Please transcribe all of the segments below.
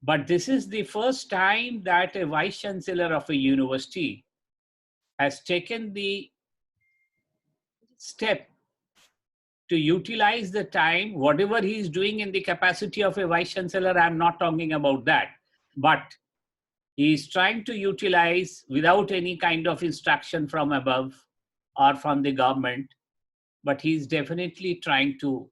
But this is the first time that a vice chancellor of a university has taken the step to utilize the time, whatever he is doing in the capacity of a vice chancellor. I'm not talking about that, but he is trying to utilize without any kind of instruction from above or from the government, but he's definitely trying to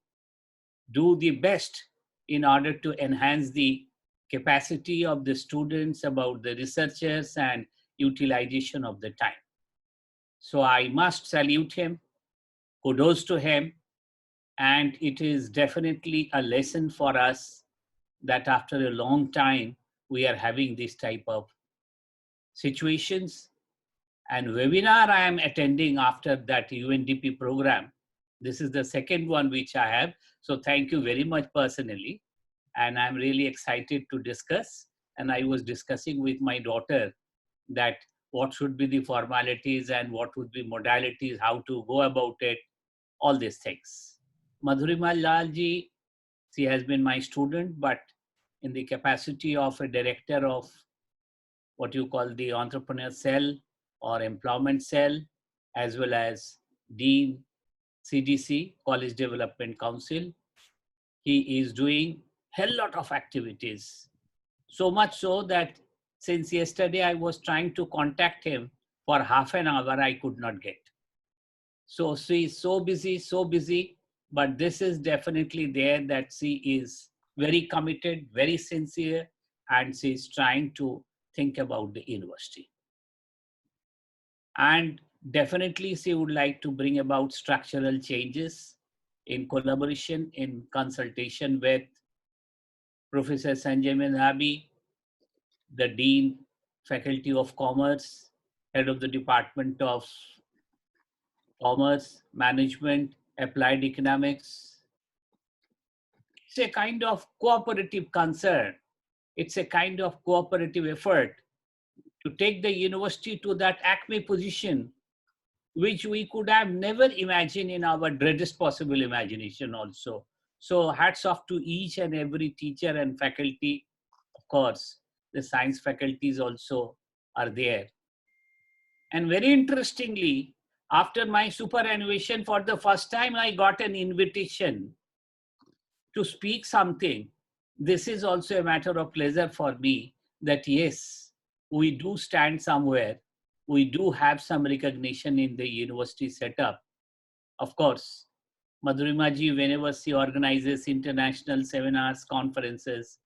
do the best in order to enhance the capacity of the students, about the researchers, and utilization of the time. So I must salute him, kudos to him, and it is definitely a lesson for us that after a long time we are having this type of situations. And webinar I am attending after that UNDP program. This is the second one which I have. So thank you very much personally. And I'm really excited to discuss. And I was discussing with my daughter that what should be the formalities and what would be modalities, how to go about it, all these things. Madhurima Lalji, she has been my student, but in the capacity of a director of what you call the entrepreneur cell or employment cell, as well as Dean CDC, College Development Council. He is doing hell lot of activities. So much so that since yesterday I was trying to contact him for half an hour, I could not get. So she is so busy, but this is definitely there that she is very committed, very sincere, and she is trying to think about the university. And definitely she would like to bring about structural changes in collaboration, in consultation with Professor Sanjay Mendhabi, the Dean, Faculty of Commerce, Head of the Department of Commerce, Management, Applied Economics. It's a kind of cooperative concern. It's a kind of cooperative effort to take the university to that acme position, which we could have never imagined in our readiest possible imagination also. So hats off to each and every teacher and faculty. Of course, the science faculties also are there. And very interestingly, after my superannuation, for the first time, I got an invitation to speak something. This is also a matter of pleasure for me that yes, we do stand somewhere. We do have some recognition in the university setup. Of course, Madhurima ji, whenever she organizes international seminars, conferences,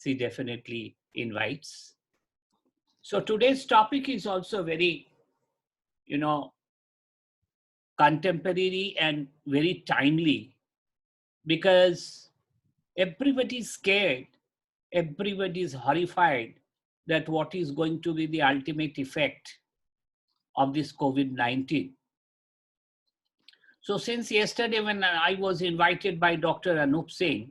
she definitely invites. So today's topic is also very, contemporary and very timely, because everybody is scared, everybody is horrified that what is going to be the ultimate effect of this COVID-19. So since yesterday when I was invited by Dr. Anup Singh,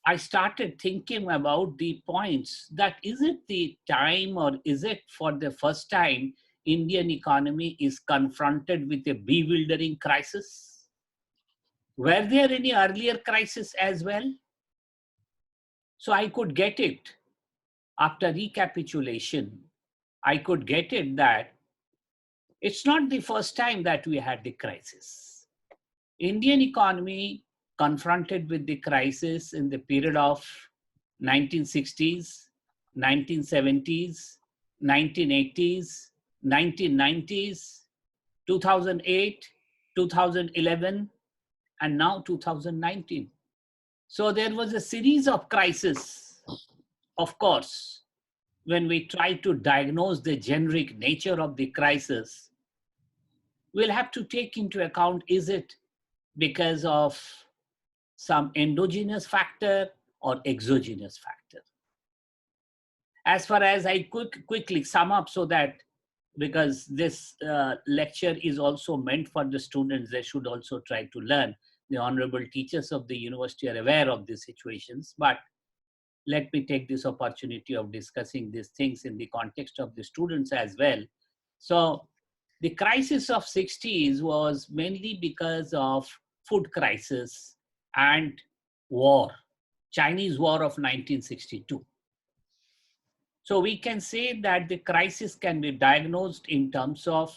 I started thinking about the points that is it the time, or is it for the first time Indian economy is confronted with a bewildering crisis? Were there any earlier crises as well? So I could get it after recapitulation. I could get it that it's not the first time that we had the crisis. Indian economy confronted with the crisis in the period of 1960s, 1970s, 1980s, 1990s, 2008, 2011, and now 2019. So there was a series of crises. Of course, when we try to diagnose the generic nature of the crisis, we'll have to take into account, is it because of some endogenous factor or exogenous factor? As far as I quickly sum up, so that because this lecture is also meant for the students, they should also try to learn. The honorable teachers of the university are aware of these situations, but let me take this opportunity of discussing these things in the context of the students as well. So the crisis of 60s was mainly because of food crisis and war, Chinese War of 1962. So we can say that the crisis can be diagnosed in terms of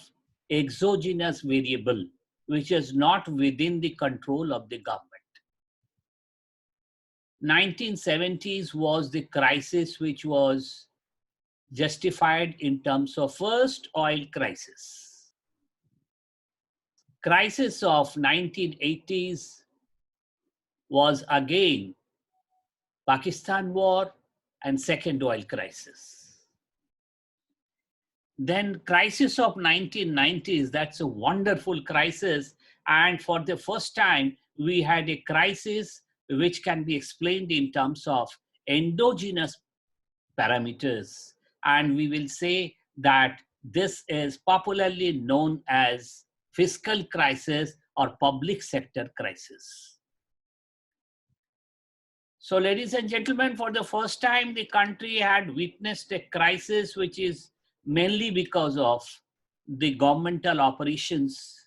exogenous variable, which is not within the control of the government. 1970s was the crisis which was justified in terms of first oil crisis. Crisis of 1980s was again Pakistan war and second oil crisis. Then crisis of 1990s, that's a wonderful crisis. And for the first time, we had a crisis which can be explained in terms of endogenous parameters. And we will say that this is popularly known as fiscal crisis or public sector crisis. So, ladies and gentlemen, for the first time, the country had witnessed a crisis which is mainly because of the governmental operations,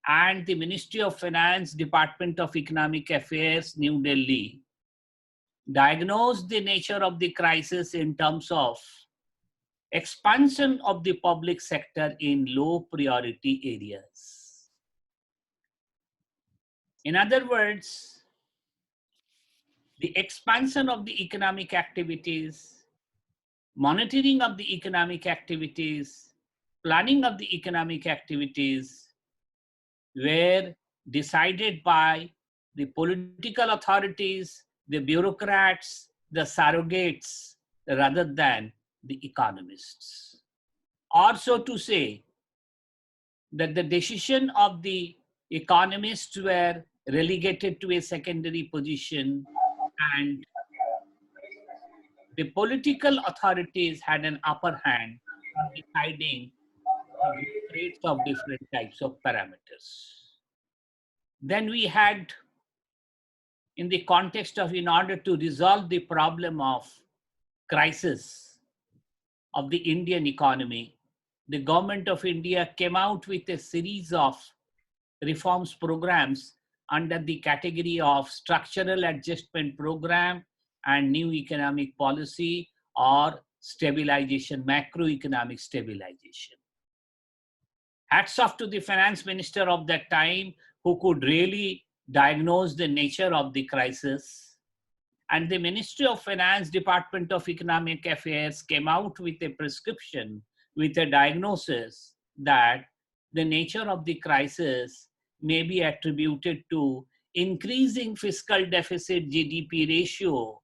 and the Ministry of Finance, Department of Economic Affairs, New Delhi, diagnosed the nature of the crisis in terms of expansion of the public sector in low priority areas. In other words, the expansion of the economic activities, monitoring of the economic activities, planning of the economic activities were decided by the political authorities, the bureaucrats, the surrogates, rather than the economists. Or so to say, that the decision of the economists were relegated to a secondary position, and the political authorities had an upper hand in deciding the rates of different types of parameters. Then we had, in the context of, in order to resolve the problem of crisis of the Indian economy, the government of India came out with a series of reforms programs under the category of structural adjustment program and new economic policy or stabilization, macroeconomic stabilization. Hats off to the finance minister of that time, who could really diagnose the nature of the crisis. And the Ministry of Finance, Department of Economic Affairs came out with a prescription, with a diagnosis that the nature of the crisis may be attributed to increasing fiscal deficit GDP ratio,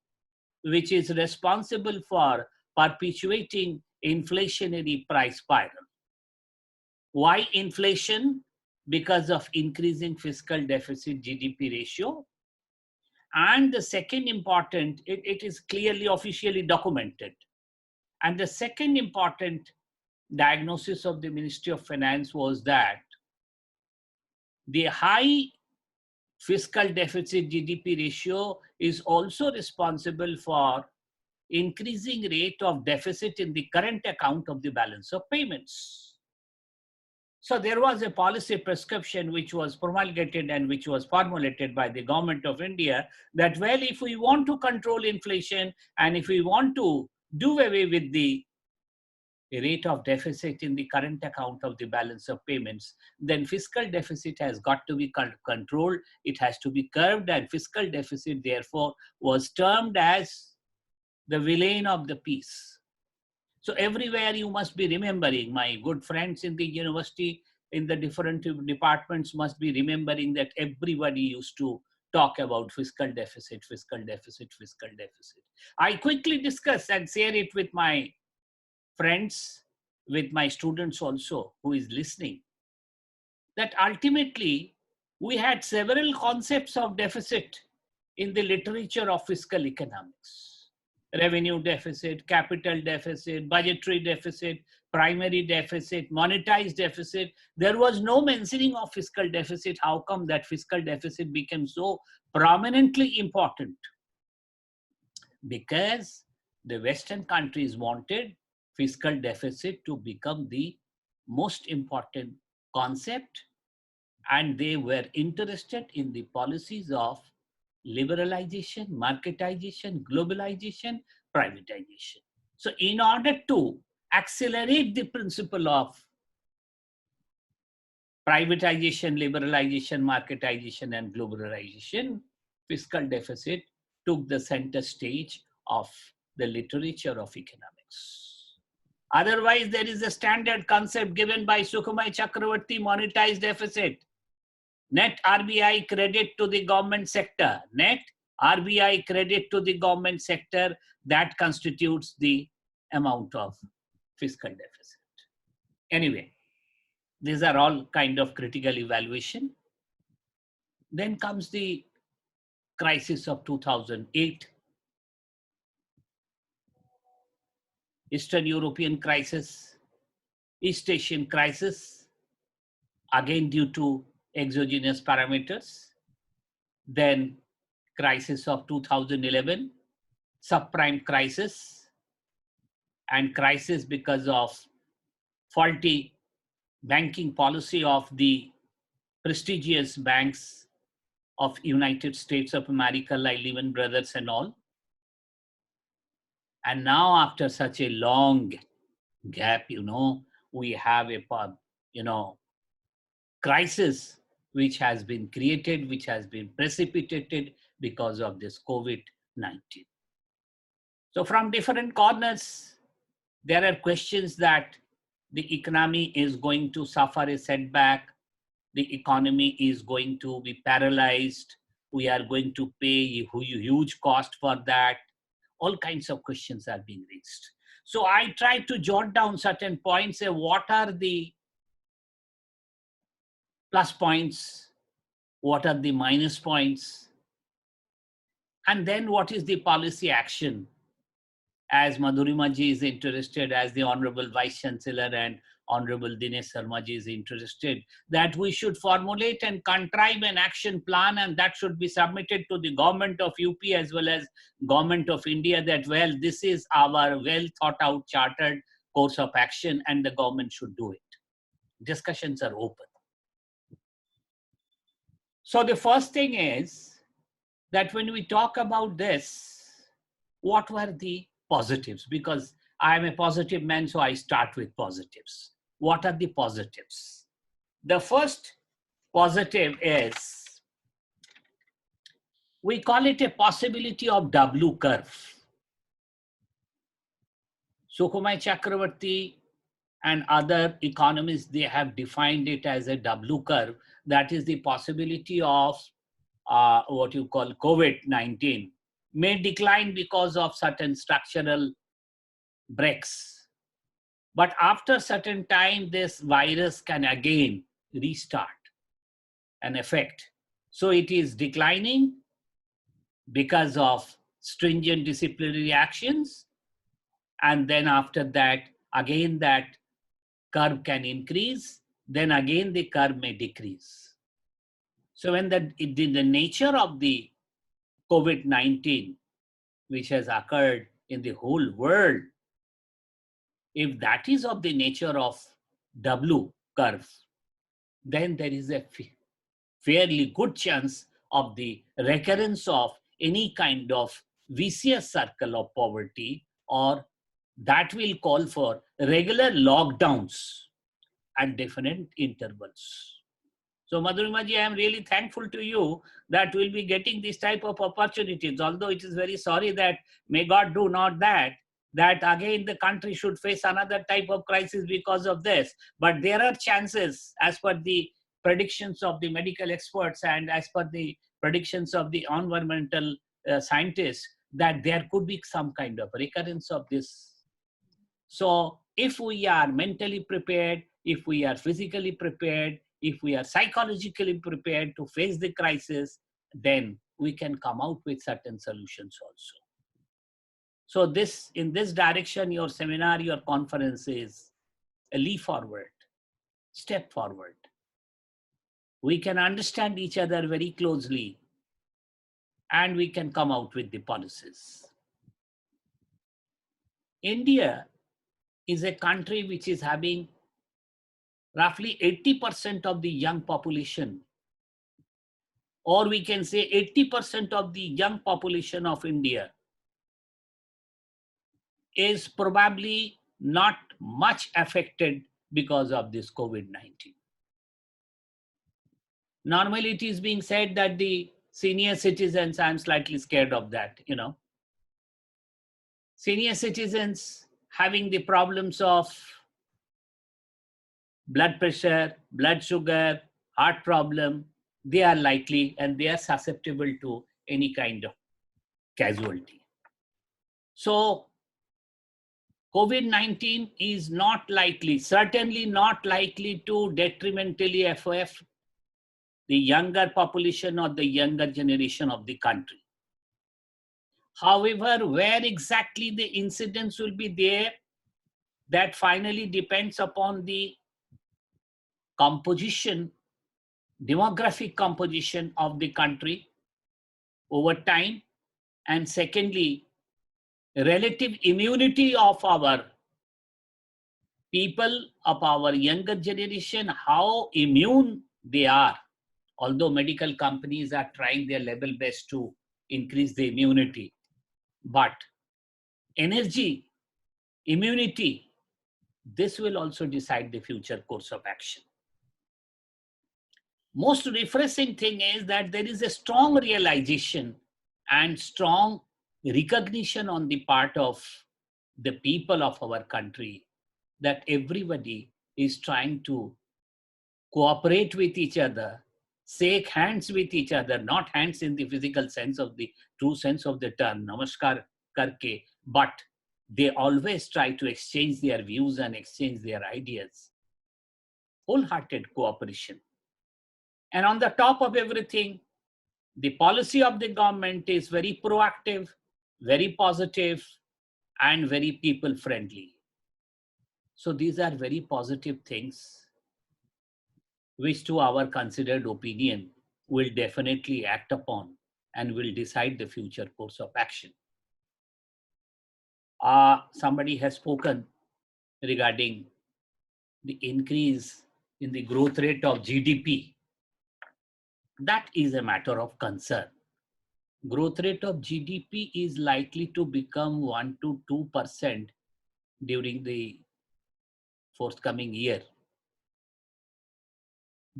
which is responsible for perpetuating inflationary price spiral. Why inflation? Because of increasing fiscal deficit GDP ratio. And the second important, it is clearly officially documented. And the second important diagnosis of the Ministry of Finance was that the high fiscal deficit GDP ratio is also responsible for increasing rate of deficit in the current account of the balance of payments. So there was a policy prescription which was promulgated and which was formulated by the government of India that, well, if we want to control inflation and if we want to do away with the rate of deficit in the current account of the balance of payments, then fiscal deficit has got to be controlled. It has to be curbed, and fiscal deficit therefore was termed as the villain of the peace. So everywhere you must be remembering, my good friends in the university, in the different departments must be remembering that everybody used to talk about fiscal deficit, fiscal deficit, fiscal deficit. I quickly discuss and share it with my friends, with my students also who is listening, that ultimately we had several concepts of deficit in the literature of fiscal economics. Revenue deficit, capital deficit, budgetary deficit, primary deficit, monetized deficit. There was no mentioning of fiscal deficit. How come that fiscal deficit became so prominently important? Because the Western countries wanted fiscal deficit to become the most important concept, and they were interested in the policies of liberalization, marketization, globalization, privatization. So in order to accelerate the principle of privatization, liberalization, marketization, and globalization, fiscal deficit took the center stage of the literature of economics. Otherwise, there is a standard concept given by Sukhumai Chakravarti, monetized deficit. Net RBI credit to the government sector. Net RBI credit to the government sector, that constitutes the amount of fiscal deficit. Anyway, these are all kind of critical evaluation. Then comes the crisis of 2008, Eastern European crisis, East Asian crisis, again due to exogenous parameters. Then crisis of 2011, subprime crisis, and crisis because of faulty banking policy of the prestigious banks of United States of America, like Lehman Brothers and all. And now after such a long gap, we have a, crisis which has been created, which has been precipitated because of this COVID-19. So from different corners, there are questions that the economy is going to suffer a setback, the economy is going to be paralyzed, we are going to pay a huge cost for that. All kinds of questions are being raised. So I tried to jot down certain points, say what are the plus points, what are the minus points, and then what is the policy action, as Madhurima ji is interested, as the Honorable Vice Chancellor and Honorable Dinesh Sharma ji is interested, that we should formulate and contrive an action plan, and that should be submitted to the government of UP as well as government of India, that, well, this is our well thought out chartered course of action and the government should do it. Discussions are open. So the first thing is that when we talk about this, what were the positives? Because I am a positive man, so I start with positives. What are the positives? The first positive is, we call it a possibility of W curve. Sukhumai Chakravarti and other economists, they have defined it as a W curve. That is the possibility of what you call COVID-19 may decline because of certain structural breaks. But after certain time, this virus can again restart an effect. So it is declining because of stringent disciplinary actions. And then after that, again that curve can increase. Then again the curve may decrease. So when the nature of the COVID-19, which has occurred in the whole world, if that is of the nature of W curve, then there is a fairly good chance of the recurrence of any kind of vicious circle of poverty, or that will call for regular lockdowns at different intervals. So Madhurima ji, I am really thankful to you that we'll be getting this type of opportunities, although it is very sorry that may God do not that again the country should face another type of crisis because of this. But there are chances, as per the predictions of the medical experts and as per the predictions of the environmental scientists, that there could be some kind of recurrence of this. So if we are mentally prepared, if we are physically prepared, if we are psychologically prepared to face the crisis, then we can come out with certain solutions also. So this, in this direction, your seminar, your conference is a leap forward, step forward. We can understand each other very closely and we can come out with the policies. India is a country which is having roughly 80% of the young population, or we can say 80% of the young population of India is probably not much affected because of this COVID-19. Normally it is being said that the senior citizens, I'm slightly scared of that, senior citizens having the problems of blood pressure, blood sugar, heart problem, they are likely and they are susceptible to any kind of casualty. So COVID-19 is not likely, certainly not likely to detrimentally affect the younger population or the younger generation of the country. However, where exactly the incidence will be there, that finally depends upon the composition, demographic composition of the country over time, and secondly, relative immunity of our people, of our younger generation, how immune they are. Although medical companies are trying their level best to increase the immunity, but energy, immunity, this will also decide the future course of action. Most refreshing thing is that there is a strong realization and strong recognition on the part of the people of our country that everybody is trying to cooperate with each other, shake hands with each other, not hands in the physical sense of the true sense of the term, namaskar karke, but they always try to exchange their views and exchange their ideas. Wholehearted cooperation. And on the top of everything, the policy of the government is very proactive, very positive, and very people friendly. So these are very positive things which to our considered opinion will definitely act upon and will decide the future course of action. Somebody has spoken regarding the increase in the growth rate of GDP. That is a matter of concern. Growth rate of GDP is likely to become 1 to 2% during the forthcoming year.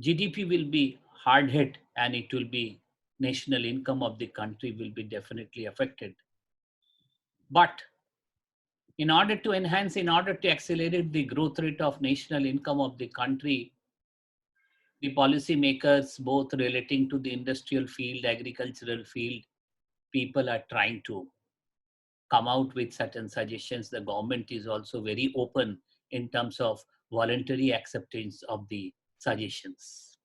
GDP will be hard hit and it will be national income of the country will be definitely affected. But in order to enhance, in order to accelerate the growth rate of national income of the country, the policy makers, both relating to the industrial field, agricultural field, people are trying to come out with certain suggestions. The government is also very open in terms of voluntary acceptance of the suggestions.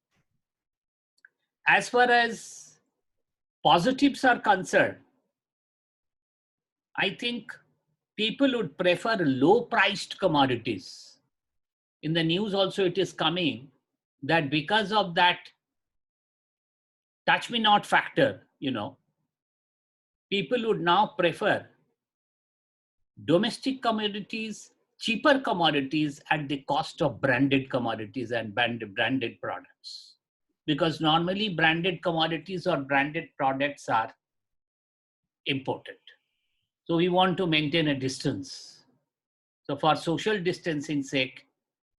As far as positives are concerned, I think people would prefer low-priced commodities. In the news also it is coming that because of that touch me not factor, people would now prefer domestic commodities, cheaper commodities at the cost of branded commodities and branded products. Because normally branded commodities or branded products are imported. So we want to maintain a distance. So for social distancing sake,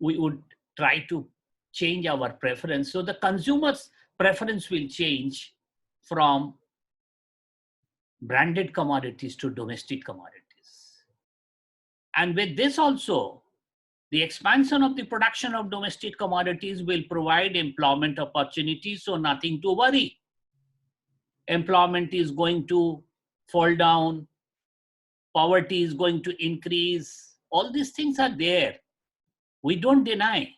we would try to change our preference. So the consumer's preference will change from branded commodities to domestic commodities. And with this also, the expansion of the production of domestic commodities will provide employment opportunities, so nothing to worry. Employment is going to fall down, poverty is going to increase, all these things are there. We don't deny.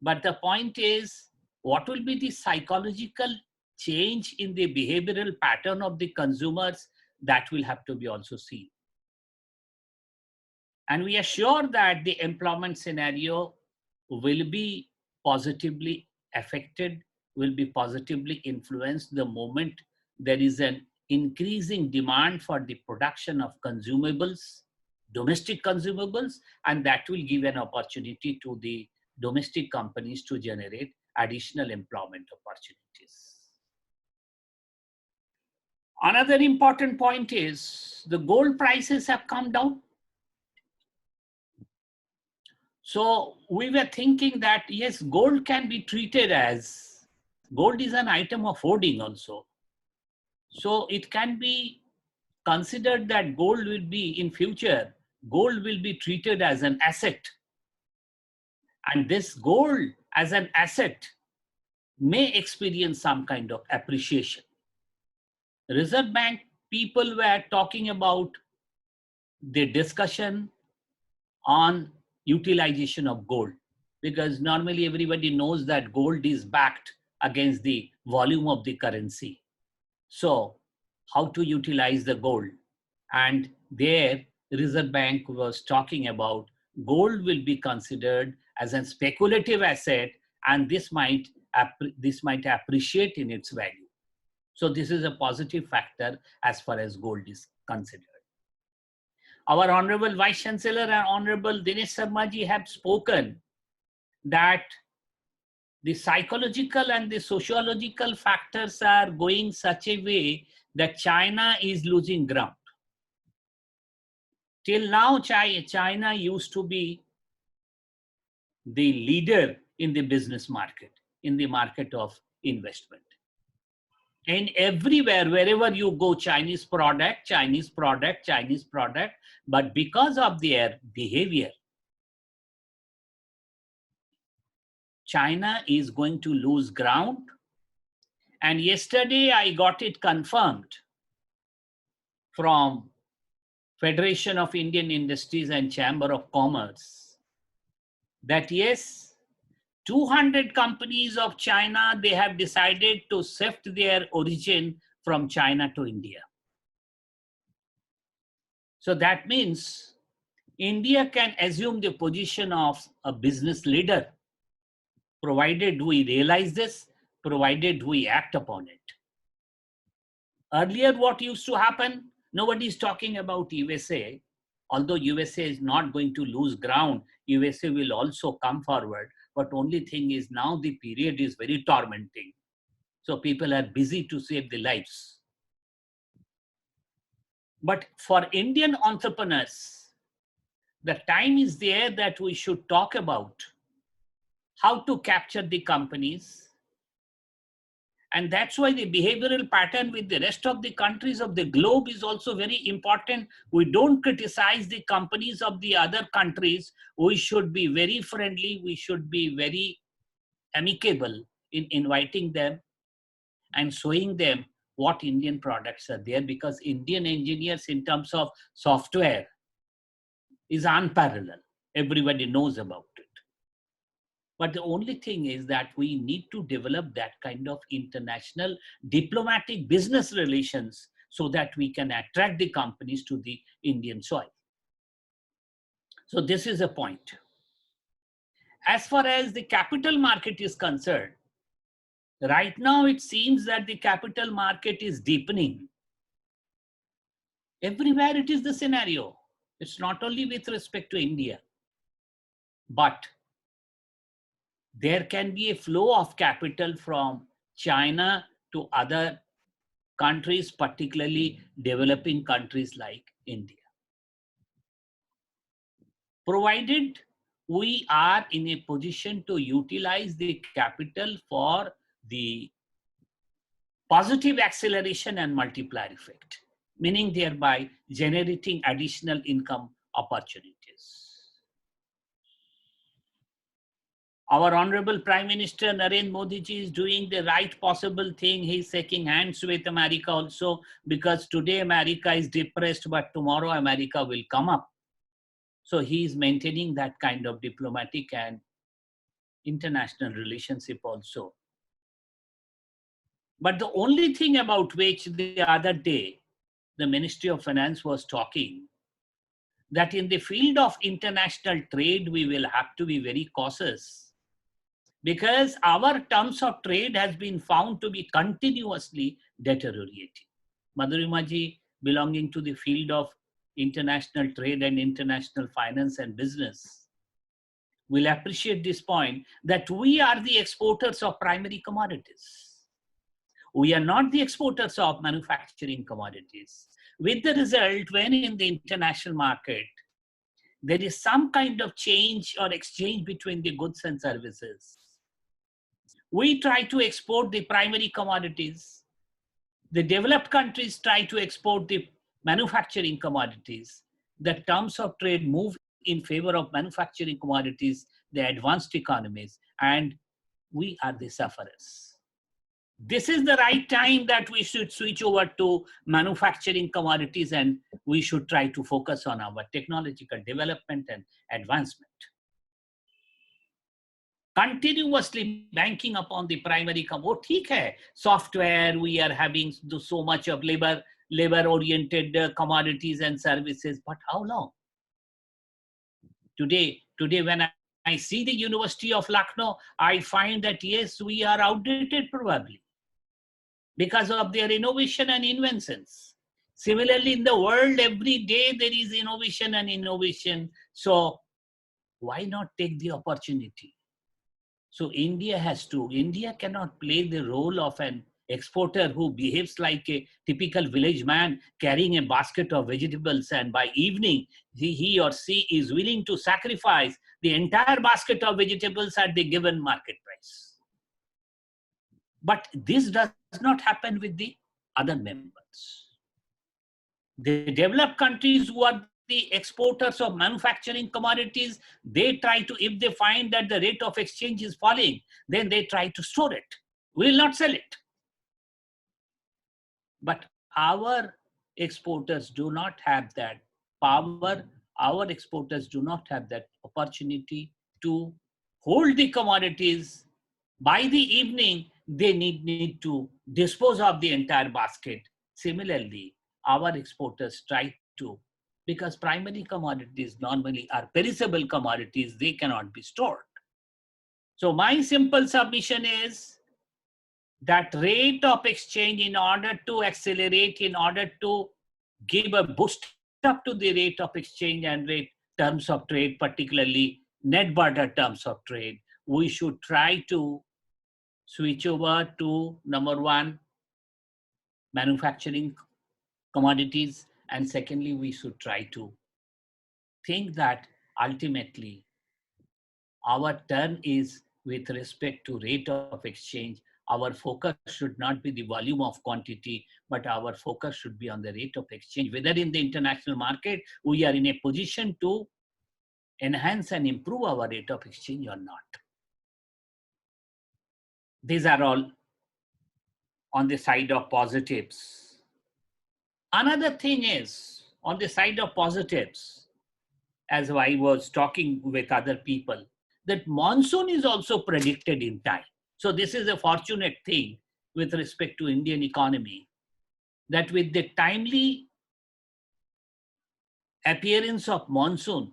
But the point is, what will be the psychological change in the behavioral pattern of the consumers? That will have to be also seen. And we are sure that the employment scenario will be positively affected, will be positively influenced the moment there is an increasing demand for the production of consumables, domestic consumables, and that will give an opportunity to the domestic companies to generate additional employment opportunities. Another important point is the gold prices have come down. So we were thinking that yes, gold can be treated as, gold is an item of hoarding also. So it can be considered that gold will be in future, gold will be treated as an asset. And this gold as an asset may experience some kind of appreciation. Reserve Bank people were talking about the discussion on utilization of gold, because normally everybody knows that gold is backed against the volume of the currency. So how to utilize the gold? And there Reserve Bank was talking about gold will be considered as a speculative asset, and this might appreciate in its value. So this is a positive factor as far as gold is considered. Our Honorable Vice Chancellor and Honorable Dinesh Sharma ji have spoken that the psychological and the sociological factors are going such a way that China is losing ground. Till now, China used to be the leader in the business market, in the market of investment. And everywhere, wherever you go, Chinese product, Chinese product, Chinese product. But because of their behavior, China is going to lose ground. And yesterday I got it confirmed from Federation of Indian Industries and Chamber of Commerce that yes, 200 companies of China, they have decided to shift their origin from China to India. So that means India can assume the position of a business leader, provided we realize this, provided we act upon it. Earlier, what used to happen? Nobody is talking about USA. Although USA is not going to lose ground, USA will also come forward. But only thing is now the period is very tormenting. So people are busy to save their lives. But for Indian entrepreneurs, the time is there that we should talk about how to capture the companies. And that's why the behavioral pattern with the rest of the countries of the globe is also very important. We don't criticize the companies of the other countries. We should be very friendly. We should be very amicable in inviting them and showing them what Indian products are there, because Indian engineers in terms of software is unparalleled. Everybody knows about it. But the only thing is that we need to develop that kind of international diplomatic business relations so that we can attract the companies to the Indian soil. So this is a point. As far as the capital market is concerned, right now it seems that the capital market is deepening. Everywhere it is the scenario. It's not only with respect to India, but there can be a flow of capital from China to other countries, particularly developing countries like India. Provided we are in a position to utilize the capital for the positive acceleration and multiplier effect, meaning thereby generating additional income opportunities. Our Honorable Prime Minister Narendra Modi ji is doing the right possible thing. He's shaking hands with America also, because today America is depressed, but tomorrow America will come up. So he is maintaining that kind of diplomatic and international relationship also. But the only thing about which the other day the Ministry of Finance was talking, that in the field of international trade, we will have to be very cautious, because our terms of trade has been found to be continuously deteriorating. Madhurima ji, belonging to the field of international trade and international finance and business, will appreciate this point that we are the exporters of primary commodities. We are not the exporters of manufacturing commodities. With the result, when in the international market, there is some kind of change or exchange between the goods and services. We try to export the primary commodities. The developed countries try to export the manufacturing commodities. The terms of trade move in favor of manufacturing commodities, the advanced economies, and we are the sufferers. This is the right time that we should switch over to manufacturing commodities, and we should try to focus on our technological development and advancement. Continuously banking upon the primary software, we are having so much of labor oriented commodities and services, but how long? Today when I see the University of Lucknow, I find that yes, we are outdated probably because of their innovation and inventions. Similarly, in the world, every day there is innovation and innovation. So why not take the opportunity? So India cannot play the role of an exporter who behaves like a typical village man carrying a basket of vegetables, and by evening he or she is willing to sacrifice the entire basket of vegetables at the given market price. But this does not happen with the other members. The developed countries who are the exporters of manufacturing commodities, they try to, if they find that the rate of exchange is falling, then they try to store it. We will not sell it. But our exporters do not have that power. Our exporters do not have that opportunity to hold the commodities. By the evening, they need to dispose of the entire basket. Similarly, our exporters try to, because primary commodities normally are perishable commodities, they cannot be stored. So my simple submission is that rate of exchange, in order to accelerate, in order to give a boost up to the rate of exchange and rate terms of trade, particularly net border terms of trade, we should try to switch over to, number one, manufacturing commodities, and secondly, we should try to think that ultimately our turn is with respect to rate of exchange. Our focus should not be the volume of quantity, but our focus should be on the rate of exchange. Whether in the international market, we are in a position to enhance and improve our rate of exchange or not. These are all on the side of positives. Another thing is, on the side of positives, as I was talking with other people, that monsoon is also predicted in time. So this is a fortunate thing with respect to Indian economy, that with the timely appearance of monsoon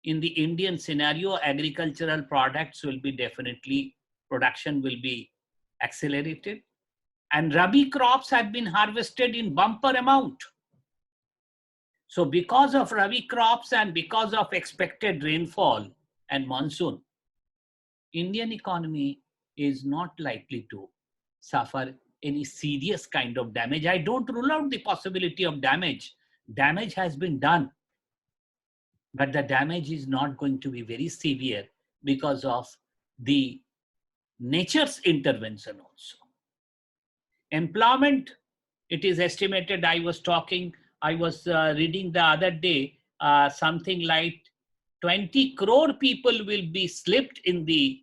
in the Indian scenario, agricultural products will be definitely, production will be accelerated. And Rabi crops have been harvested in bumper amount. So because of Rabi crops and because of expected rainfall and monsoon, Indian economy is not likely to suffer any serious kind of damage. I don't rule out the possibility of damage. Damage has been done, but the damage is not going to be very severe because of the nature's intervention also. Employment, it is estimated, I was reading the other day, something like 20 crore people will be slipped in the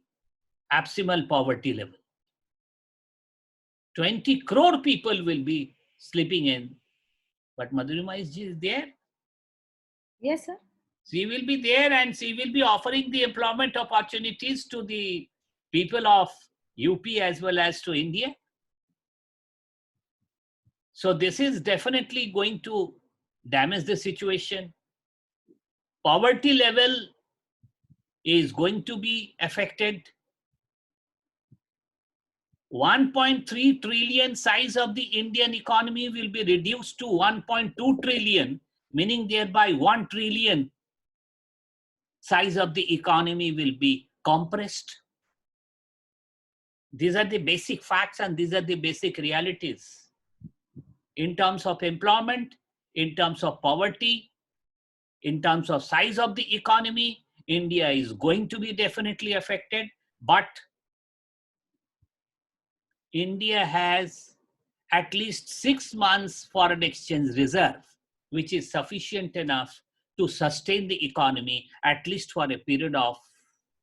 abysmal poverty level. 20 crore people will be slipping in. But Madhurima is there? Yes, sir. She will be there and she will be offering the employment opportunities to the people of UP as well as to India. So this is definitely going to damage the situation. Poverty level is going to be affected. 1.3 trillion size of the Indian economy will be reduced to 1.2 trillion, meaning thereby 1 trillion size of the economy will be compressed. These are the basic facts and these are the basic realities. In terms of employment, in terms of poverty, In terms of size of the economy, India is going to be definitely affected, but India has at least 6 months foreign exchange reserve, which is sufficient enough to sustain the economy at least for a period of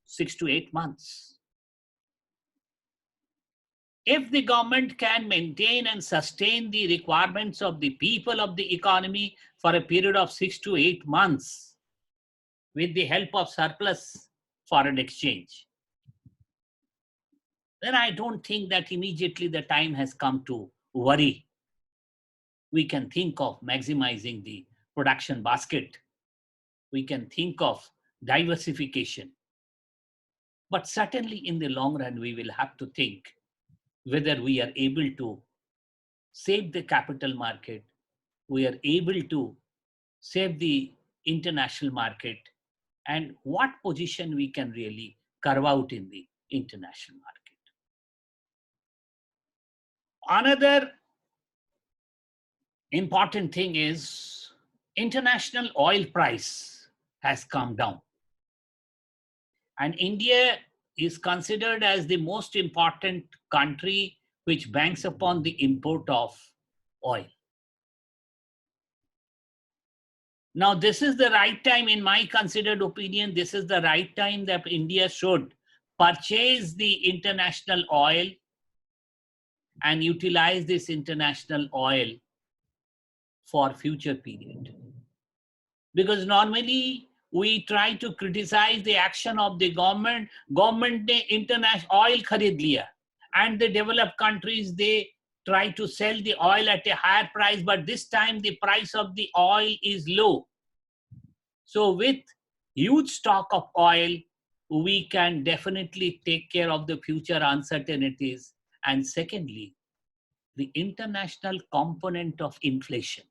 6 to 8 months. If the government can maintain and sustain the requirements of the people of the economy for a period of 6 to 8 months with the help of surplus foreign exchange, then I don't think that immediately the time has come to worry. We can think of maximizing the production basket. We can think of diversification. But certainly in the long run, we will have to think whether we are able to save the capital market, we are able to save the international market, and what position we can really carve out in the international market. Another important thing is international oil price has come down. And India is considered as the most important country which banks upon the import of oil. Now, this is the right time, in my considered opinion, this is the right time that India should purchase the international oil and utilize this international oil for future period. Because normally we try to criticize the action of the government. Government ne international oil kharid liya, and the developed countries, they try to sell the oil at a higher price, but this time the price of the oil is low. So with huge stock of oil, we can definitely take care of the future uncertainties. And secondly, the international component of inflation.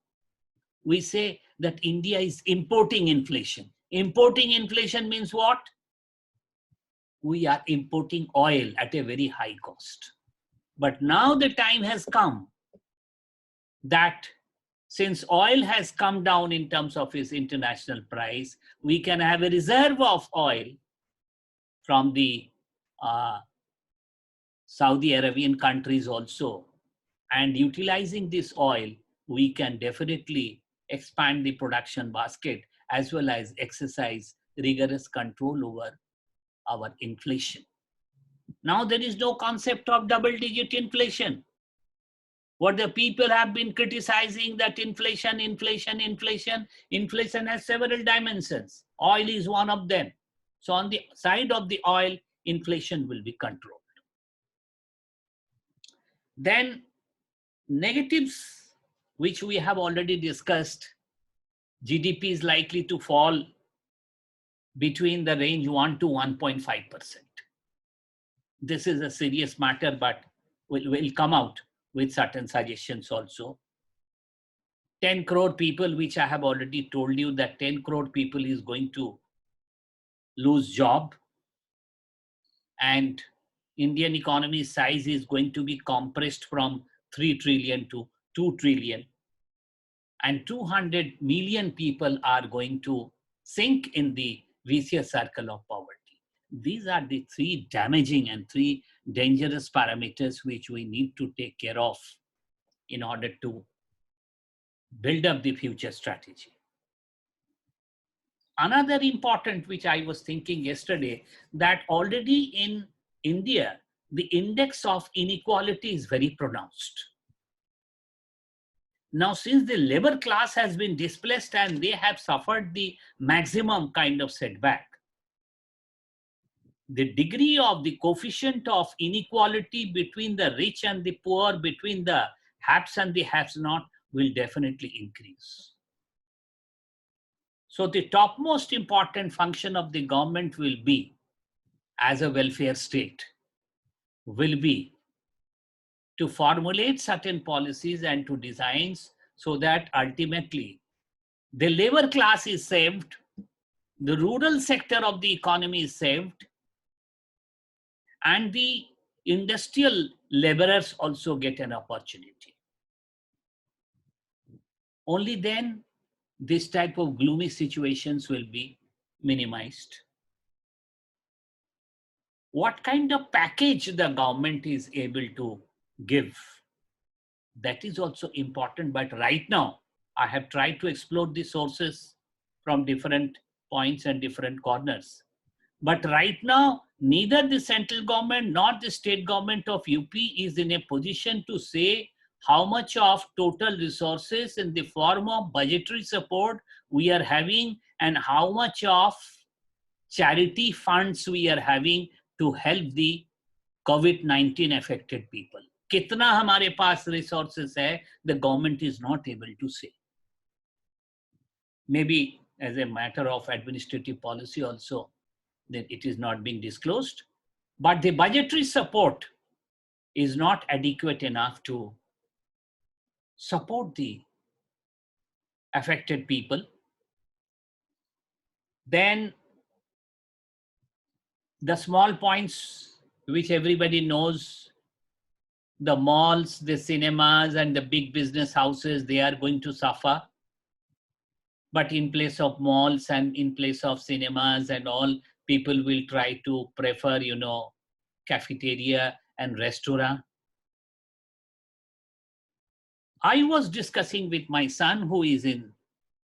We say that India is importing inflation. Importing inflation means what? We are importing oil at a very high cost. But now the time has come that since oil has come down in terms of its international price, we can have a reserve of oil from the Saudi Arabian countries also. And utilizing this oil, we can definitely expand the production basket as well as exercise rigorous control over our inflation. Now there is no concept of double-digit inflation. What the people have been criticizing, that inflation has several dimensions. Oil is one of them. So on the side of the oil, inflation will be controlled. Then negatives, which we have already discussed, GDP is likely to fall between the range 1 to 1.5%. This is a serious matter, but we'll come out with certain suggestions also. 10 crore people, which I have already told you that 10 crore people is going to lose job, and Indian economy size is going to be compressed from 3 trillion to 2 trillion. And 200 million people are going to sink in the vicious circle of poverty. These are the 3 damaging and 3 dangerous parameters which we need to take care of in order to build up the future strategy. Another important, which I was thinking yesterday, that already in India, the index of inequality is very pronounced. Now, since the labor class has been displaced and they have suffered the maximum kind of setback, the degree of the coefficient of inequality between the rich and the poor, between the haves and the haves not, will definitely increase. So the topmost important function of the government will be, as a welfare state, will be to formulate certain policies and to designs so that ultimately the labor class is saved, the rural sector of the economy is saved, and the industrial laborers also get an opportunity. Only then this type of gloomy situations will be minimized. What kind of package the government is able to give, that is also important. But right now, I have tried to explore the sources from different points and different corners. But right now, neither the central government nor the state government of UP is in a position to say how much of total resources in the form of budgetary support we are having and how much of charity funds we are having to help the COVID-19 affected people. कितना हमारे पास resources है, the government is not able to say. Maybe as a matter of administrative policy also, that it is not being disclosed, but the budgetary support is not adequate enough to support the affected people. Then the small points which everybody knows, the malls, the cinemas, and the big business houses, they are going to suffer. But in place of malls and in place of cinemas and all, people will try to prefer, cafeteria and restaurant. I was discussing with my son who is in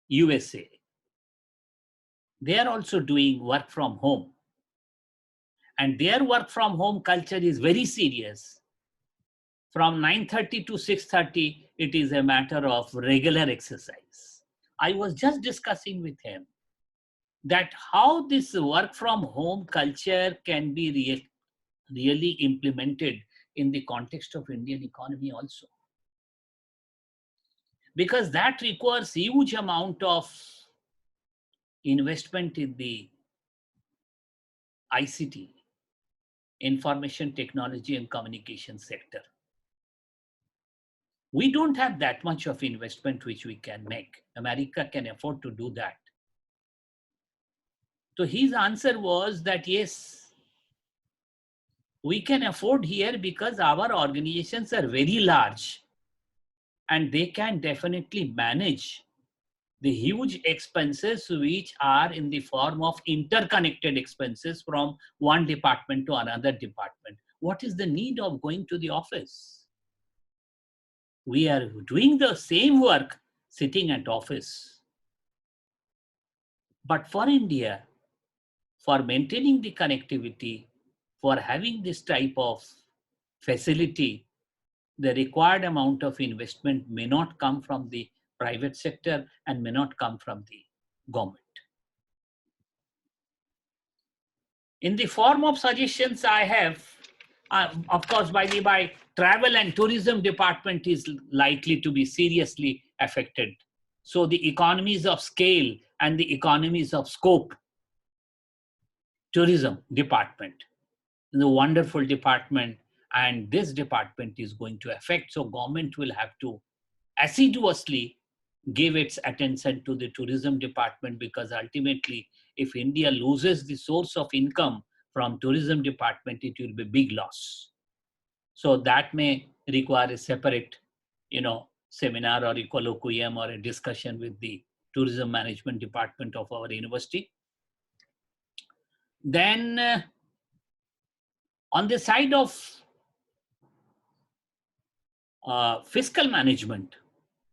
USA. They are also doing work from home. And their work from home culture is very serious. From 9:30 to 6:30, it is a matter of regular exercise. I was just discussing with him that how this work from home culture can be really implemented in the context of Indian economy also. Because that requires huge amount of investment in the ICT, information technology and communication sector. We don't have that much of investment which we can make. America can afford to do that. So his answer was that yes, we can afford here because our organizations are very large and they can definitely manage the huge expenses which are in the form of interconnected expenses from one department to another department. What is the need of going to the office? We are doing the same work sitting at office. But for India, for maintaining the connectivity, for having this type of facility, the required amount of investment may not come from the private sector and may not come from the government. In the form of suggestions I have, of course, by the by, travel and tourism department is likely to be seriously affected. So the economies of scale and the economies of scope, tourism department is a wonderful department, and this department is going to affect. So government will have to assiduously give its attention to the tourism department, because ultimately, if India loses the source of income from tourism department, it will be a big loss. So that may require a separate, seminar or a colloquium or a discussion with the tourism management department of our university. Then on the side of fiscal management,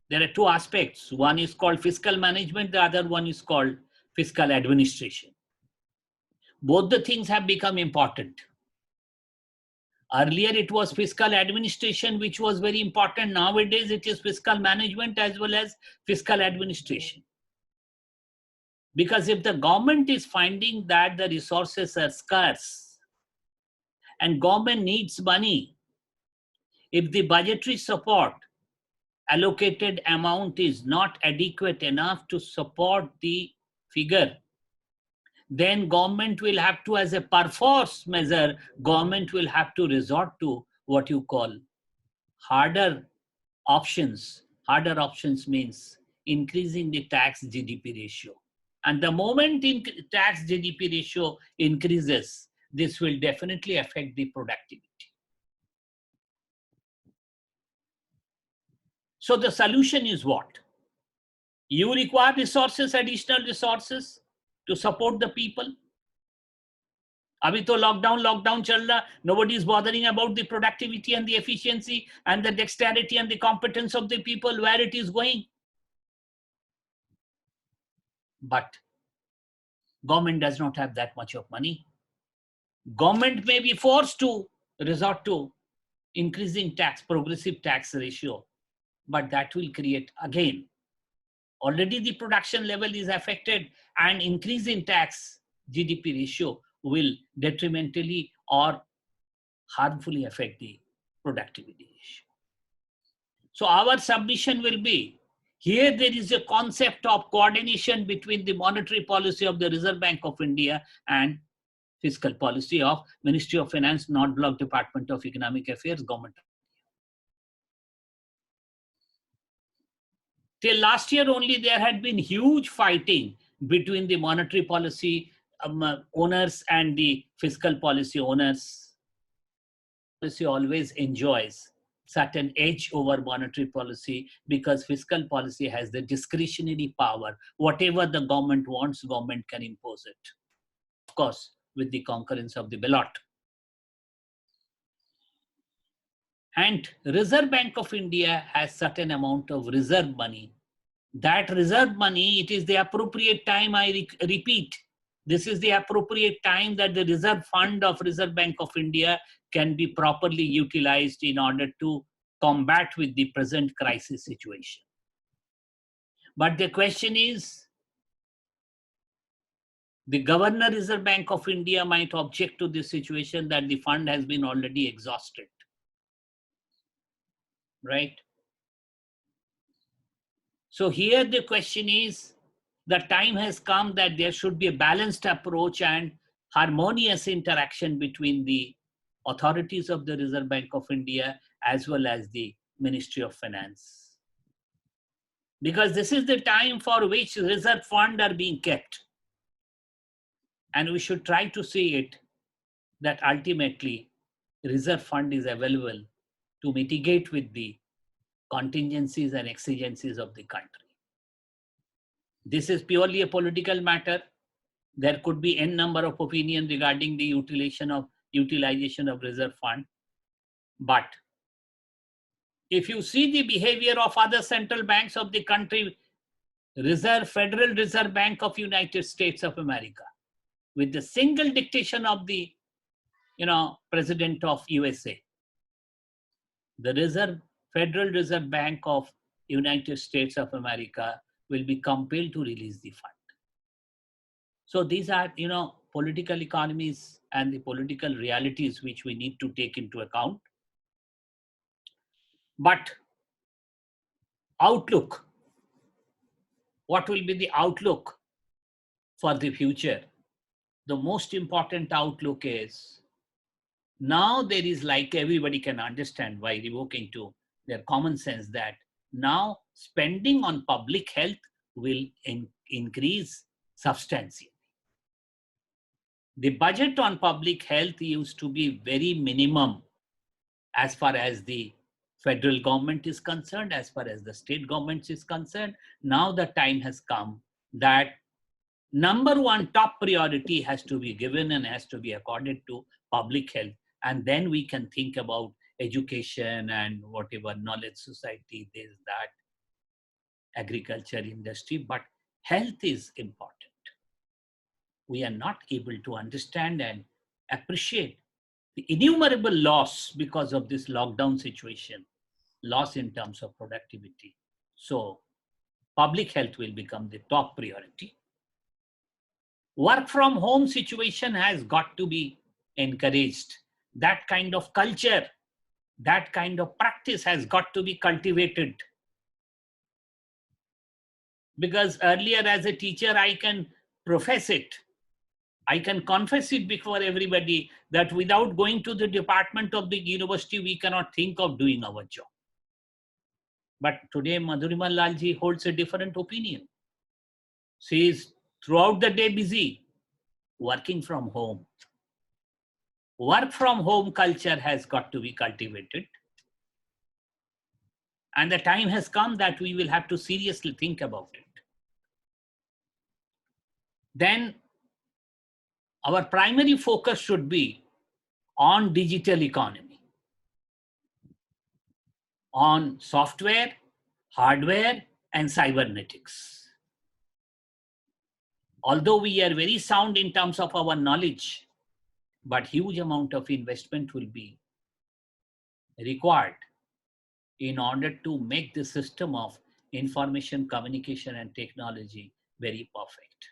there are two aspects. One is called fiscal management, the other one is called fiscal administration. Both the things have become important. Earlier it was fiscal administration which was very important. Nowadays it is fiscal management as well as fiscal administration. Because if the government is finding that the resources are scarce and government needs money, if the budgetary support allocated amount is not adequate enough to support the figure, then government will have to, as a perforce measure, government will have to resort to what you call harder options. Harder options means increasing the tax GDP ratio. And the moment tax GDP ratio increases, this will definitely affect the productivity. So the solution is what? You require resources, additional resources to support the people. अभी तो lockdown चल रहा, nobody is bothering about the productivity and the efficiency and the dexterity and the competence of the people, where it is going. But government does not have that much of money. Government may be forced to resort to increasing tax, progressive tax ratio, but that will create, again, already the production level is affected, and increase in tax GDP ratio will detrimentally or harmfully affect the productivity ratio. So our submission will be, here there is a concept of coordination between the monetary policy of the Reserve Bank of India and fiscal policy of Ministry of Finance, non-block Department of Economic Affairs, Government. Till last year only, there had been huge fighting between the monetary policy owners and the fiscal policy owners. Policy always enjoys certain edge over monetary policy because fiscal policy has the discretionary power. Whatever the government wants, government can impose it. Of course, with the concurrence of the ballot. And Reserve Bank of India has certain amount of reserve money. That reserve money, it is the appropriate time, I repeat, this is the appropriate time that the reserve fund of Reserve Bank of India can be properly utilized in order to combat with the present crisis situation. But the question is, the Governor Reserve Bank of India might object to this situation that the fund has been already exhausted. Right? So here the question is, the time has come that there should be a balanced approach and harmonious interaction between the authorities of the Reserve Bank of India as well as the Ministry of Finance. Because this is the time for which reserve funds are being kept. And we should try to see it that ultimately reserve fund is available to mitigate with the contingencies and exigencies of the country. This is purely a political matter. There could be n number of opinions regarding the utilization of reserve fund. But if you see the behavior of other central banks of the country, Federal Reserve Bank of United States of America, with the single dictation of the President of USA, the Federal Reserve Bank of United States of America will be compelled to release the fund. So these are, political economies and the political realities which we need to take into account. But outlook, what will be the outlook for the future? The most important outlook is, now there is, like everybody can understand by revoking to their common sense, that now spending on public health will increase substantially. The budget on public health used to be very minimum as far as the federal government is concerned, as far as the state government is concerned. Now the time has come that number one top priority has to be given and has to be accorded to public health. And then we can think about education and whatever, knowledge society, this, that, agriculture, industry, but health is important. We are not able to understand and appreciate the innumerable loss because of this lockdown situation, loss in terms of productivity. So public health will become the top priority. Work from home situation has got to be encouraged. That kind of culture, that kind of practice has got to be cultivated. Because earlier as a teacher, I can profess it. I can confess it before everybody that without going to the department of the university, we cannot think of doing our job. But today, Madhurima Lalji holds a different opinion. She is throughout the day busy working from home. Work from home culture has got to be cultivated. And the time has come that we will have to seriously think about it. then our primary focus should be on digital economy, on software, hardware, and cybernetics. Although we are very sound in terms of our knowledge, but huge amount of investment will be required in order to make the system of information, communication, and technology very perfect.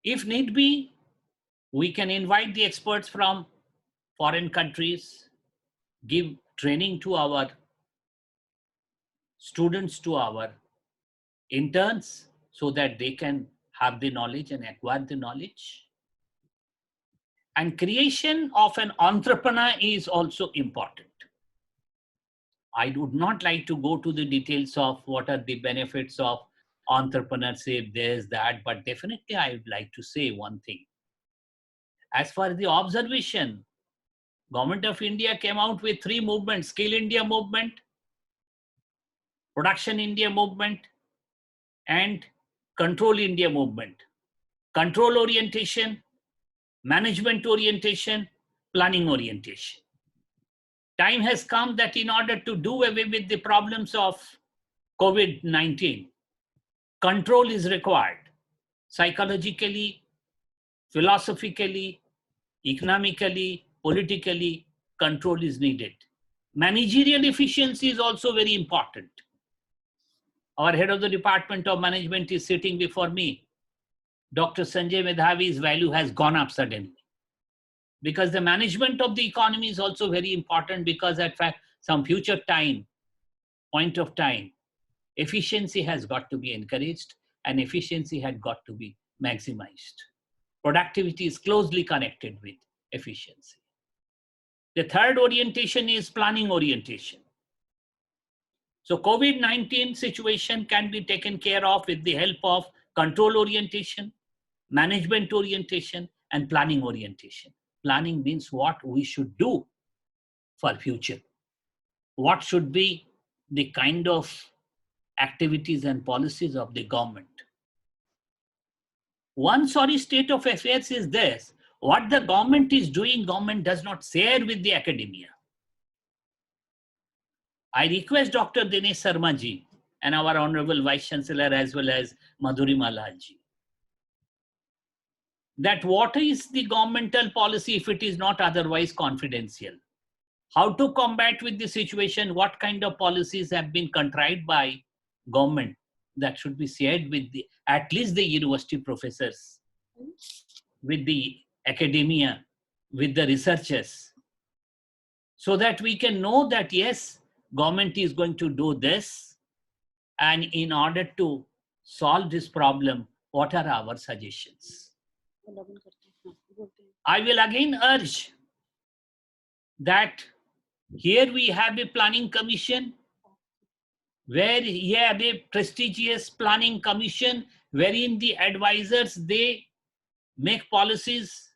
If need be, we can invite the experts from foreign countries, give training to our students, to our interns, so that they can have the knowledge and acquire the knowledge. And creation of an entrepreneur is also important. I would not like to go to the details of what are the benefits of entrepreneurship, this, that, but definitely I would like to say one thing. As far as the observation, Government of India came out with 3 movements: Skill India movement, Production India movement, and Control India movement. Control orientation, management orientation, planning orientation. Time has come that in order to do away with the problems of COVID-19, control is required. Psychologically, philosophically, economically, politically, control is needed. Managerial efficiency is also very important. Our head of the Department of Management is sitting before me. Dr. Sanjay Medhavi's value has gone up suddenly. Because the management of the economy is also very important, because at fact, some future time, point of time, efficiency has got to be encouraged and efficiency had got to be maximized. Productivity is closely connected with efficiency. The third orientation is planning orientation. So COVID-19 situation can be taken care of with the help of control orientation, management orientation, and planning orientation. Planning means what we should do for future. What should be the kind of activities and policies of the government. One sorry state of affairs is this: what the government is doing, government does not share with the academia. I request Dr. Dinesh Sharma ji and our Honorable Vice Chancellor as well as Madhurima Lal ji, that what is the governmental policy if it is not otherwise confidential? How to combat with the situation? What kind of policies have been contrived by government that should be shared with the, at least the university professors, with the academia, with the researchers, so that we can know that yes, government is going to do this, and in order to solve this problem, what are our suggestions? I will again urge that here we have a planning commission, where you have a prestigious planning commission wherein the advisors, they make policies,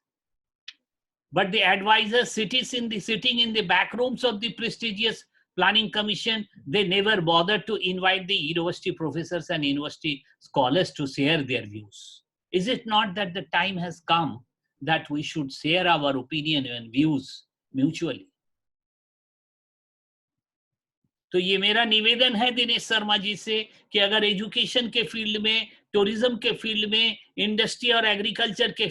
but the advisors sitting in the back rooms of the prestigious planning commission, they never bother to invite the university professors and university scholars to share their views. Is it not that the time has come that we should share our opinion and views mutually? तो ये मेरा निवेदन है दिनेश शर्मा जी से कि अगर education के field में, टूरिज्म के फील्ड में, इंडस्ट्री और एग्रीकल्चर के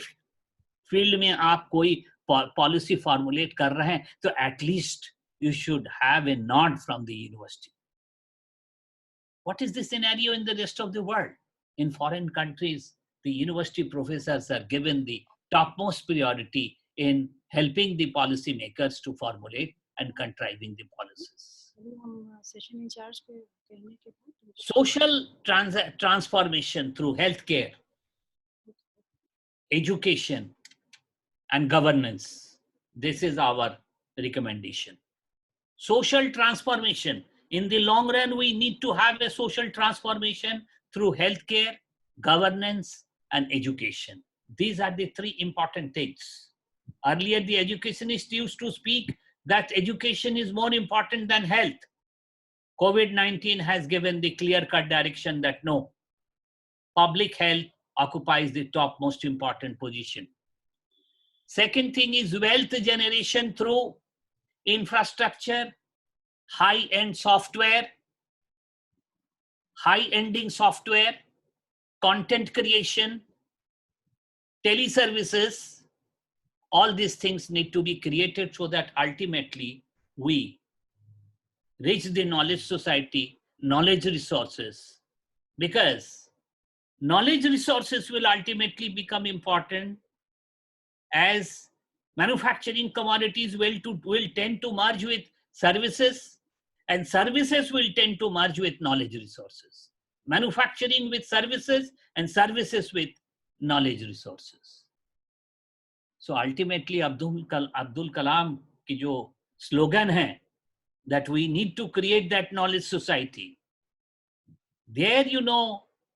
फील्ड में आप कोई पॉलिसी फॉर्मुलेट कर रहे हैं, तो at least you should have a nod from the university. What is the scenario in the rest of the world? In foreign countries, the university professors are given the topmost priority in helping the policy makers to formulate and contriving the policies. Social transformation through healthcare, education, and governance. This is our recommendation. Social transformation. In the long run, we need to have a social transformation through healthcare, governance, and education. These are the 3 important things. Earlier, the educationists used to speak that education is more important than health. COVID-19 has given the clear-cut direction that no, public health occupies the top most important position. Second thing is wealth generation through infrastructure, high-end software, high-ending software, content creation, teleservices. All these things need to be created so that ultimately we reach the knowledge society, knowledge resources, because knowledge resources will ultimately become important as manufacturing commodities will tend to merge with services, and services will tend to merge with knowledge resources. Manufacturing with services and services with knowledge resources. So ultimately Abdul Kalam की जो slogan है that we need to create that knowledge society. There,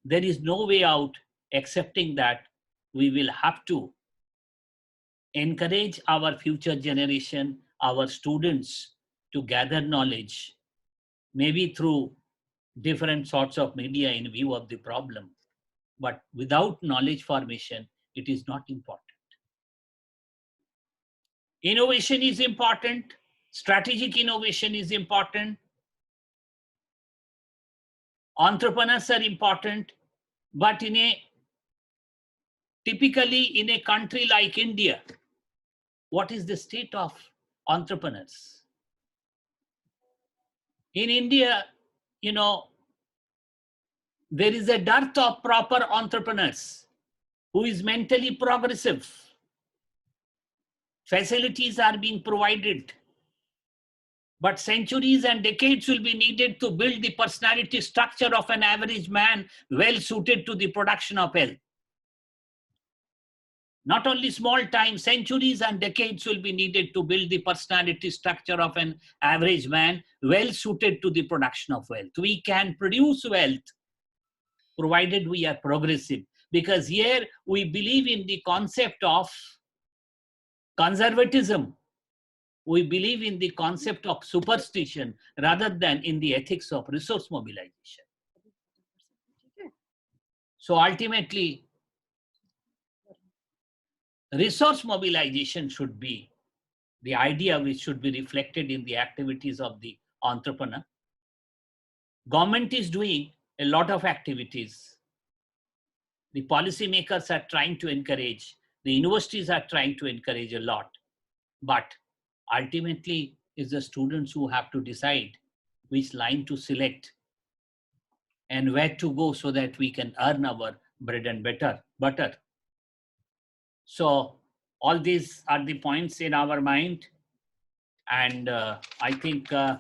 there is no way out accepting that we will have to encourage our future generation, our students to gather knowledge, maybe through different sorts of media in view of the problem. But without knowledge formation, it is not important. Innovation is important. Strategic innovation is important. Entrepreneurs are important. But typically in a country like India, what is the state of entrepreneurs? In India, there is a dearth of proper entrepreneurs who is mentally progressive. Facilities are being provided, but centuries and decades will be needed to build the personality structure of an average man well suited to the production of wealth. Not only small time, centuries and decades will be needed to build the personality structure of an average man well suited to the production of wealth. We can produce wealth provided we are progressive, because here we believe in the concept of conservatism. We believe in the concept of superstition rather than in the ethics of resource mobilization. So ultimately, resource mobilization should be the idea which should be reflected in the activities of the entrepreneur. Government is doing a lot of activities. The policymakers are trying to encourage, the universities are trying to encourage a lot, but ultimately it's the students who have to decide which line to select and where to go so that we can earn our bread and butter. So all these are the points in our mind, and I think I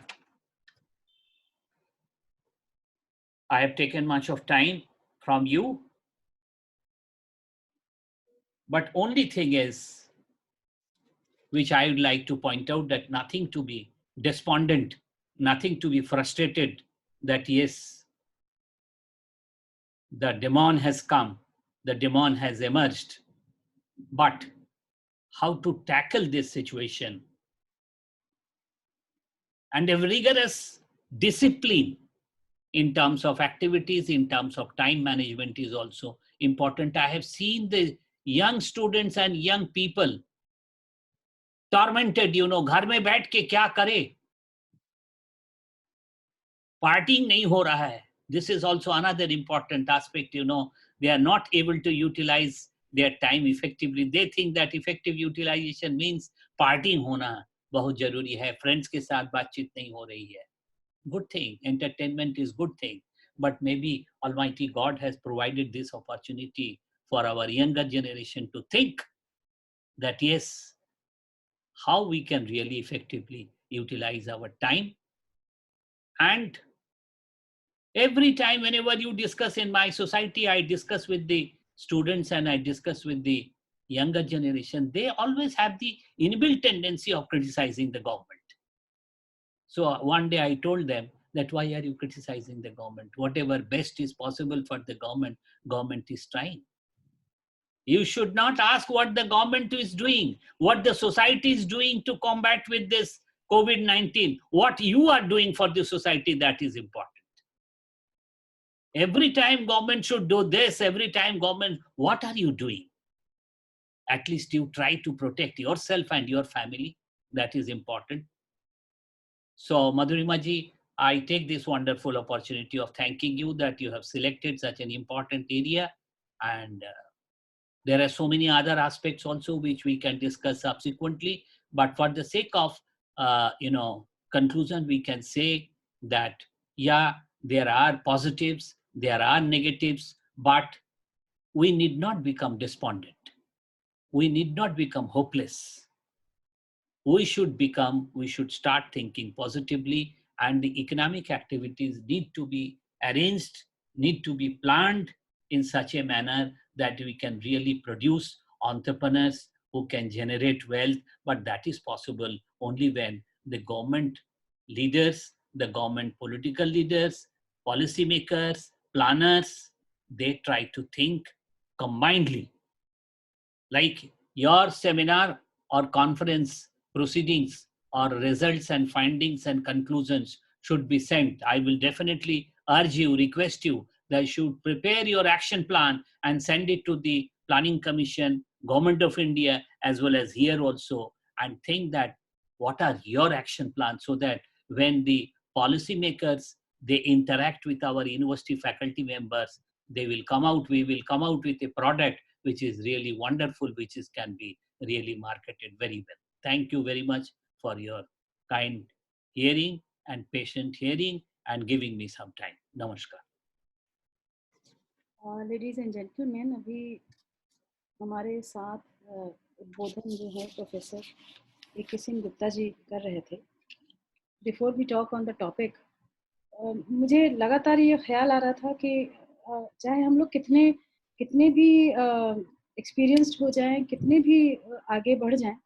have taken much of time from you. But only thing is, which I would like to point out, that nothing to be despondent, nothing to be frustrated that yes, the demon has come, the demon has emerged. But how to tackle this situation and a rigorous discipline in terms of activities, in terms of time management is also important. I have seen the young students and young people tormented, घर में बैठ के क्या करे, partying नहीं हो रहा है. This is also another important aspect, they are not able to utilize their time effectively. They think that effective utilization means partying होना बहुत जरूरी है, friends के साथ बातचीत नहीं हो रही है. Good thing, entertainment is good thing, but maybe Almighty God has provided this opportunity for our younger generation to think that yes, how we can really effectively utilize our time. And every time whenever you discuss in my society, I discuss with the students and I discuss with the younger generation, they always have the inbuilt tendency of criticizing the government. So one day I told them that why are you criticizing the government? Whatever best is possible for the government is trying. You should not ask what the government is doing, what the society is doing to combat with this COVID-19. What you are doing for the society, that is important. Every time government should do this, every time government, what are you doing? At least you try to protect yourself and your family. That is important. So Madhurima ji, I take this wonderful opportunity of thanking you that you have selected such an important area, and there are so many other aspects also which we can discuss subsequently. But for the sake of conclusion, we can say that yeah, there are positives, there are negatives, but we need not become despondent. We need not become hopeless. We should start thinking positively, and the economic activities need to be arranged, need to be planned in such a manner that we can really produce entrepreneurs who can generate wealth. But that is possible only when the government leaders, the government political leaders, policymakers, planners, they try to think combinedly. Like your seminar or conference proceedings or results and findings and conclusions should be sent. I will definitely urge you, request you that you should prepare your action plan and send it to the Planning Commission, Government of India, as well as here also, and think that what are your action plans, so that when the policymakers, they interact with our university faculty members, we will come out with a product which is really wonderful, which can be really marketed very well. Thank you very much for your kind hearing and patient hearing and giving me some time. Namaskar. Ladies and gentleman, अभी हमारे साथ उद्बोधन जो है professor A K. Singh Gupta ji कर रहे थे. Before we talk on the topic, मुझे लगातार ये ख्याल आ रहा था कि चाहे हम लोग कितने भी एक्सपीरियंस्ड हो जाएं, कितने भी आगे बढ़ जाएं,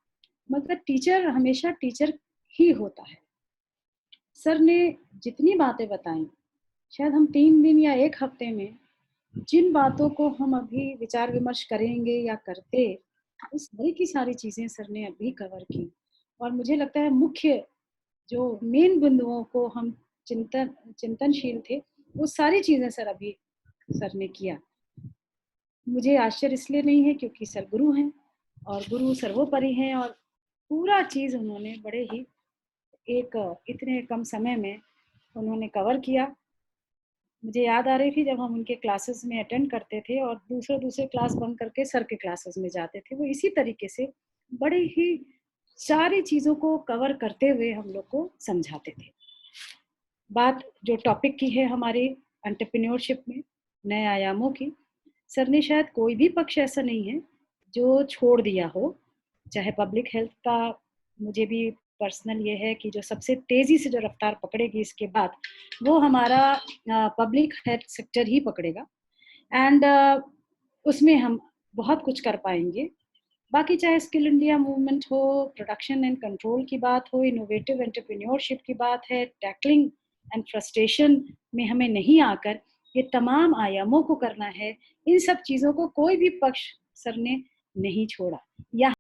मगर टीचर हमेशा टीचर ही होता है. सर ने जितनी बातें बताई, शायद हम 3 दिन या 1 हफ्ते में जिन बातों को हम अभी विचार विमर्श करेंगे या करते, वो सारी की सारी चीजें सर ने अभी कवर की. और मुझे लगता है मुख्य जो मेन बिंदुओं को हम चिंतनशील थे, वो सारी चीजें सर अभी सर ने किया. मुझे आश्चर्य इसलिए नहीं है क्योंकि सर गुरु हैं और गुरु सर्वोपरि हैं, और पूरा चीज उन्होंने बड़े ही इतने कम समय में उन्होंने कवर किया. मुझे याद आ रही थी जब हम उनके क्लासेस में अटेंड करते थे और दूसरे क्लास बंक करके सर के क्लासेस में जाते थे, वो इसी तरीके से बड़े ही सारी चीज़ों को कवर करते हुए हम लोग को समझाते थे. बात जो टॉपिक की है हमारे एंटरप्रेन्योरशिप में नए आयामों की, सर ने शायद कोई भी पक्ष ऐसा नहीं है जो छोड़ दिया हो. चाहे पब्लिक हेल्थ का, मुझे भी पर्सनल ये है कि जो सबसे तेजी से जो रफ्तार पकड़ेगी इसके बाद, वो हमारा पब्लिक हेल्थ सेक्टर ही पकड़ेगा. एंड उसमें हम बहुत कुछ कर पाएंगे. बाकी चाहे स्किल इंडिया मूवमेंट हो, प्रोडक्शन एंड कंट्रोल की बात हो, इनोवेटिव एंटरप्रेन्योरशिप की बात है, टैकलिंग एंड फ्रस्ट्रेशन में हमें नहीं आकर ये तमाम आयामों को करना है. इन सब चीज़ों को कोई भी पक्ष सर ने नहीं छोड़ा. या